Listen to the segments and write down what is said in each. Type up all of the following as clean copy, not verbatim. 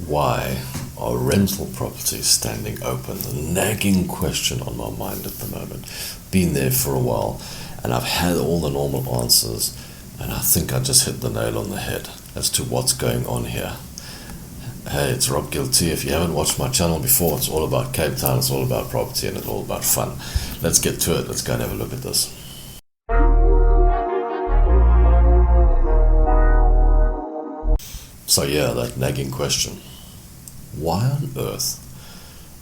Why are rental properties standing open? The nagging question on my mind at the moment. Been there for a while, and I've had all the normal answers, and I think I just hit the nail on the head as to what's going on here. Hey, it's Rob GillT. If you haven't watched my channel before, it's all about Cape Town, it's all about property, and it's all about fun. Let's get to it. Let's go and have a look at this. So yeah, that nagging question. Why on earth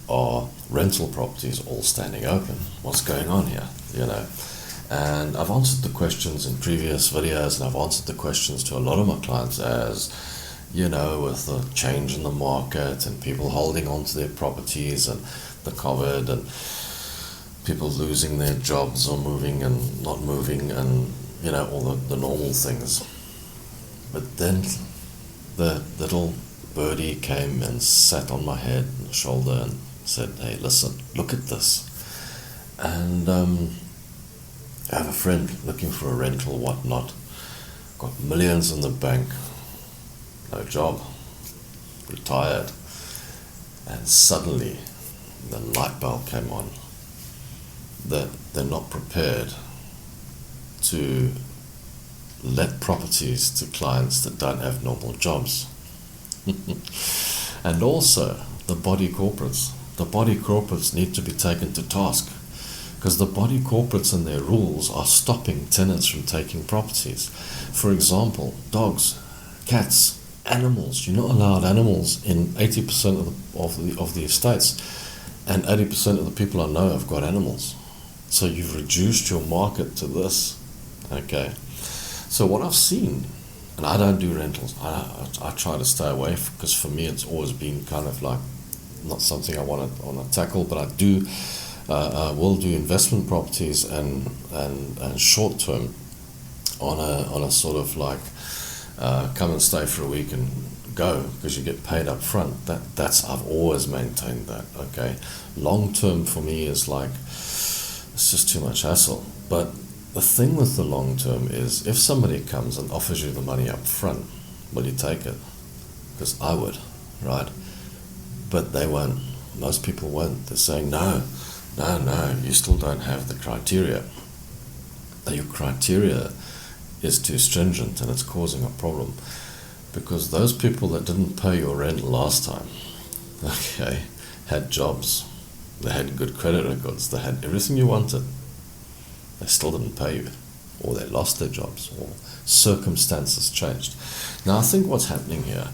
are rental properties all standing open? What's going on here? And I've answered the questions in previous videos, and I've answered the questions to a lot of my clients as, with the change in the market and people holding on to their properties and the COVID and people losing their jobs or moving and not moving and, all the normal things. But then the little birdie came and sat on my head and shoulder and said, hey, listen, look at this. And I have a friend looking for a rental, whatnot, got millions in the bank, no job, retired, and suddenly the light bulb came on that they're not prepared to let properties to clients that don't have normal jobs. And also the body corporates. The body corporates need to be taken to task, because the body corporates and their rules are stopping tenants from taking properties. For example, dogs, cats, animals. You're not allowed animals in 80% of the estates, and 80% of the people I know have got animals. So you've reduced your market to this. Okay. So what I've seen, and I don't do rentals, I try to stay away, because for me it's always been kind of like not something I want to tackle, but I do will do investment properties and short term on a sort of like come and stay for a week and go, because you get paid up front. That's I've always maintained that. Okay, long term for me is like it's just too much hassle. But the thing with the long term is, if somebody comes and offers you the money up front, will you take it? Because I would, right? But they won't. Most people won't. They're saying, no, you still don't have the criteria. Your criteria is too stringent and it's causing a problem. Because those people that didn't pay your rent last time, okay, had jobs, they had good credit records, they had everything you wanted. They still didn't pay you, or they lost their jobs, or circumstances changed. Now I think what's happening here,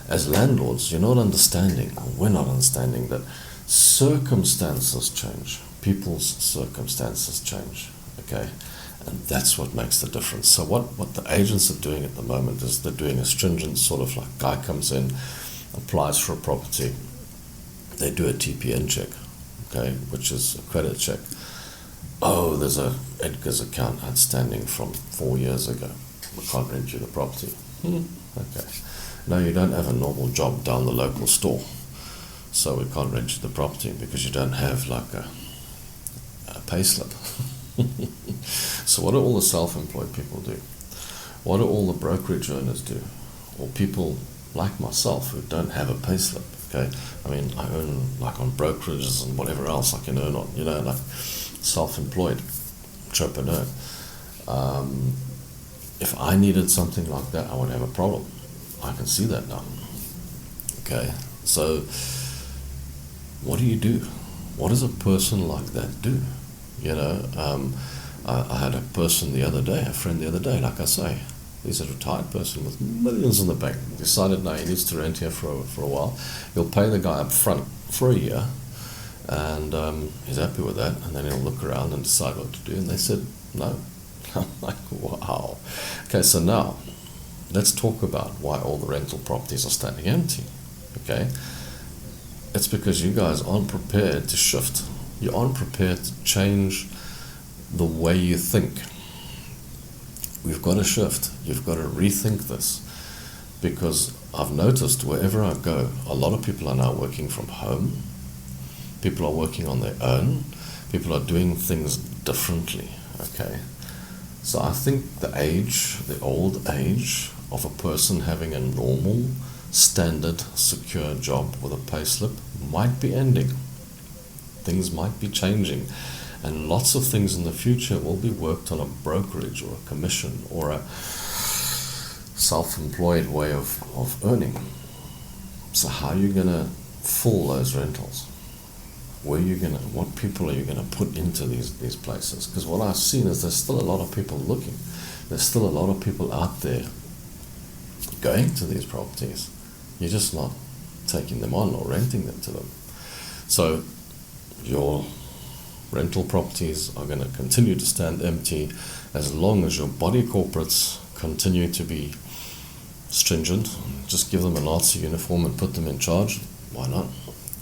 as landlords, you're not understanding, or we're not understanding, that circumstances change. People's circumstances change, okay? And that's what makes the difference. So what the agents are doing at the moment is they're doing a stringent sort of like, guy comes in, applies for a property, they do a TPN check, okay, which is a credit check. Oh, there's a Edgar's account outstanding from 4 years ago. We can't rent you the property. Okay. No, you don't have a normal job down the local store, so we can't rent you the property because you don't have like a pay slip. So what do all the self-employed people do? What do all the brokerage owners do? Or people like myself who don't have a pay slip, okay? I mean, I earn like on brokerages and whatever else I can earn on, like self-employed entrepreneur. If I needed something like that, I would have a problem. I can see that now. Okay, so what do you do? What does a person like that do? I had a person the other day, a friend the other day, like I say, he's a retired person with millions in the bank. Decided now he needs to rent here for a while. He'll pay the guy up front for a year, and he's happy with that, and then he'll look around and decide what to do. And they said no. I'm like, wow. Okay, so now let's talk about why all the rental properties are standing empty. Okay, it's because you guys aren't prepared to shift. You aren't prepared to change the way you think. We've got to shift. You've got to rethink this, because I've noticed wherever I go, a lot of people are now working from home. People are working on their own. People are doing things differently, okay? So I think the old age of a person having a normal standard, secure job with a payslip might be ending. Things might be changing, and lots of things in the future will be worked on a brokerage or a commission or a self-employed way of earning. So how are you going to fill those rentals? What people are you going to put into these places? Because what I've seen is there's still a lot of people looking. There's still a lot of people out there going to these properties. You're just not taking them on or renting them to them. So your rental properties are going to continue to stand empty as long as your body corporates continue to be stringent. Just give them a Nazi uniform and put them in charge. Why not?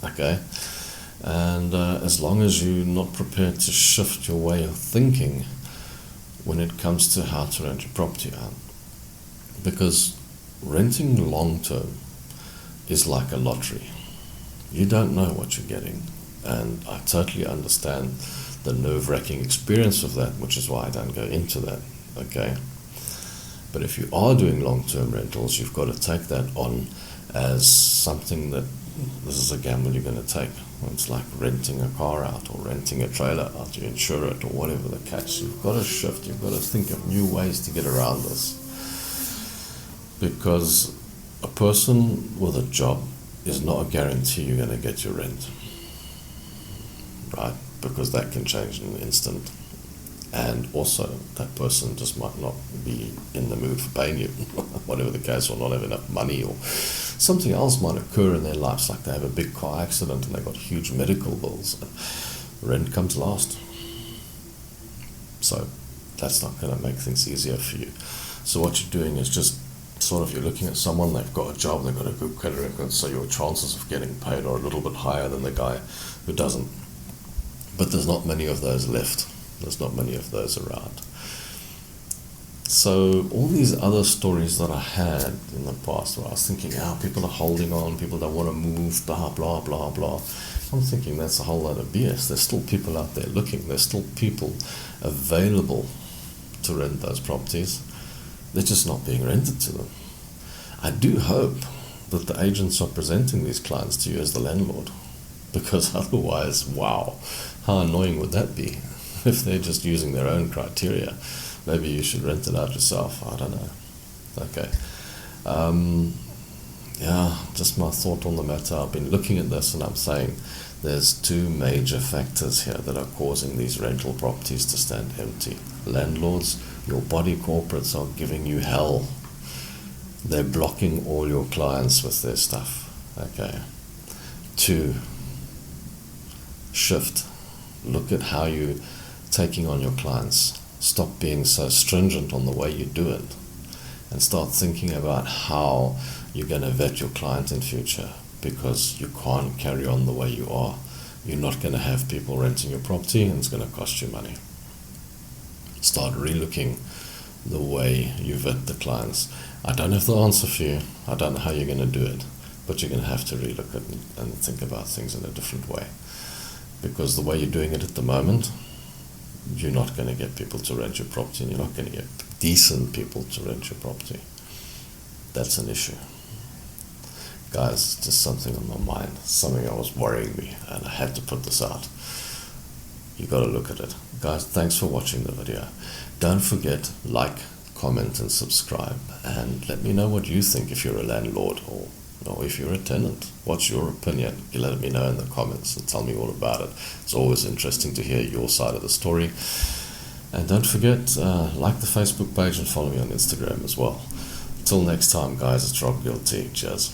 Okay. And as long as you're not prepared to shift your way of thinking when it comes to how to rent your property out. Because renting long term is like a lottery. You don't know what you're getting. And I totally understand the nerve-wracking experience of that, which is why I don't go into that. Okay. But if you are doing long-term rentals, you've got to take that on as something that this is a gamble you're going to take. It's like renting a car out or renting a trailer out. You insure it or whatever the case. You've got to shift. You've got to think of new ways to get around this. Because a person with a job is not a guarantee you're going to get your rent. Right? Because that can change in an instant. And also, that person just might not be in the mood for paying you, whatever the case, or not have enough money, or something else might occur in their lives, like they have a big car accident and they've got huge medical bills. Rent comes last. So that's not going to make things easier for you. So what you're doing is just sort of, you're looking at someone, they've got a job, they've got a good credit record, so your chances of getting paid are a little bit higher than the guy who doesn't. But there's not many of those left. There's not many of those around. So all these other stories that I had in the past where I was thinking, people are holding on, people don't want to move, blah, blah, blah, blah. I'm thinking that's a whole lot of BS. There's still people out there looking. There's still people available to rent those properties. They're just not being rented to them. I do hope that the agents are presenting these clients to you as the landlord, because otherwise, wow, how annoying would that be? If they're just using their own criteria, maybe you should rent it out yourself. I don't know. Okay. Just my thought on the matter. I've been looking at this and I'm saying there's two major factors here that are causing these rental properties to stand empty. Landlords, your body corporates are giving you hell. They're blocking all your clients with their stuff. Okay. 2, shift. Look at how you taking on your clients. Stop being so stringent on the way you do it and start thinking about how you're going to vet your client in future, because you can't carry on the way you are. You're not going to have people renting your property and it's going to cost you money. Start relooking the way you vet the clients. I don't have the answer for you. I don't know how you're going to do it, but you're going to have to relook at it and think about things in a different way, because the way you're doing it at the moment, you're not going to get people to rent your property, and you're not going to get decent people to rent your property. That's an issue. Guys, just something on my mind, something that was worrying me, and I had to put this out. You got to look at it. Guys, thanks for watching the video. Don't forget, like, comment, and subscribe, and let me know what you think if you're a landlord or if you're a tenant. What's your opinion? You let me know in the comments and tell me all about it. It's always interesting to hear your side of the story. And don't forget, like the Facebook page and follow me on Instagram as well. Till next time, guys, it's GillT. Cheers.